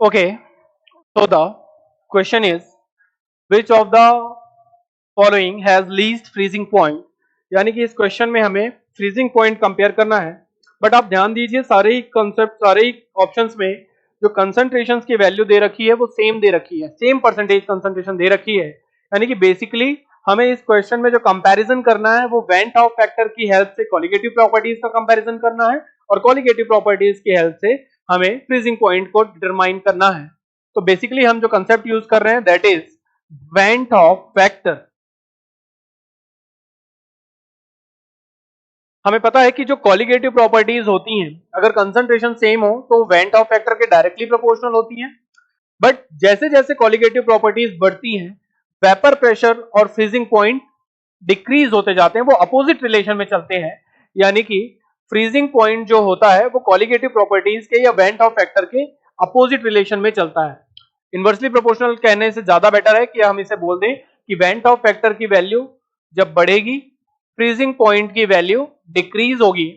Okay, so the question is which of the following has least freezing point? यानी कि इस question में हमें फ्रीजिंग पॉइंट कंपेयर करना है, बट आप ध्यान दीजिए सारे ही कॉन्सेप्ट सारे ही ऑप्शंस में जो कंसंट्रेशन की वैल्यू दे रखी है वो सेम दे रखी है, सेम परसेंटेज कंसंट्रेशन दे रखी है। यानी कि बेसिकली हमें इस क्वेश्चन में जो कंपैरिजन करना है वो वेंट ऑफ फैक्टर की हेल्प से कॉलिगेटिव प्रॉपर्टीज का कंपैरिजन करना है और कॉलिगेटिव प्रॉपर्टीज की हेल्प से हमें फ्रीजिंग पॉइंट को डिटरमाइन करना है। तो बेसिकली हम जो कंसेप्ट यूज कर रहे हैं that is went of factor. हमें पता है कि जो कॉलिगेटिव प्रॉपर्टीज होती हैं अगर कंसंट्रेशन सेम हो तो वेंट ऑफ फैक्टर के डायरेक्टली प्रोपोर्शनल होती हैं, बट जैसे जैसे कॉलिगेटिव प्रॉपर्टीज बढ़ती हैं वेपर प्रेशर और फ्रीजिंग पॉइंट डिक्रीज होते जाते हैं, वो अपोजिट रिलेशन में चलते हैं। यानी कि फ्रीजिंग पॉइंट जो होता है वो कॉलिगेटिव प्रॉपर्टीज के या वेंट ऑफ फैक्टर के अपोजिट रिलेशन में चलता है। इनवर्सली प्रोपोर्शनल कहने से ज्यादा बेटर है कि हम इसे बोल दें कि वेंट ऑफ फैक्टर की वैल्यू जब बढ़ेगी फ्रीजिंग पॉइंट की वैल्यू डिक्रीज होगी।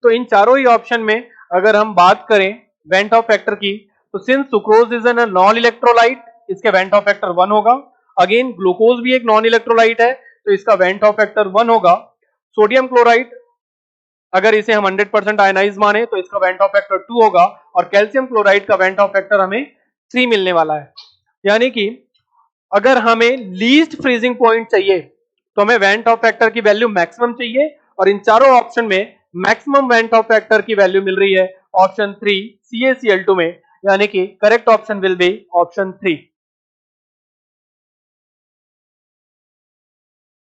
तो इन चारों ही ऑप्शन में अगर हम बात करें वेंट ऑफ फैक्टर की तो since sucrose is an non electrolyte इसके वेंट ऑफ फैक्टर 1 होगा। अगेन ग्लूकोज भी एक नॉन इलेक्ट्रोलाइट है तो इसका वेंट ऑफ फैक्टर 1 होगा। सोडियम क्लोराइड अगर इसे हम 100% आयनाइज माने तो इसका वेंट ऑफ फैक्टर 2 होगा और कैल्शियम क्लोराइड का वेंट ऑफ फैक्टर हमें 3 मिलने वाला है। यानी कि अगर हमें लीस्ट फ्रीजिंग पॉइंट चाहिए तो हमें वेंट ऑफ फैक्टर की वैल्यू मैक्सिमम चाहिए और इन चारों ऑप्शन में मैक्सिमम वेंट ऑफ फैक्टर की वैल्यू मिल रही है ऑप्शन 3 CaCl2 में। यानी कि correct option will be option 3।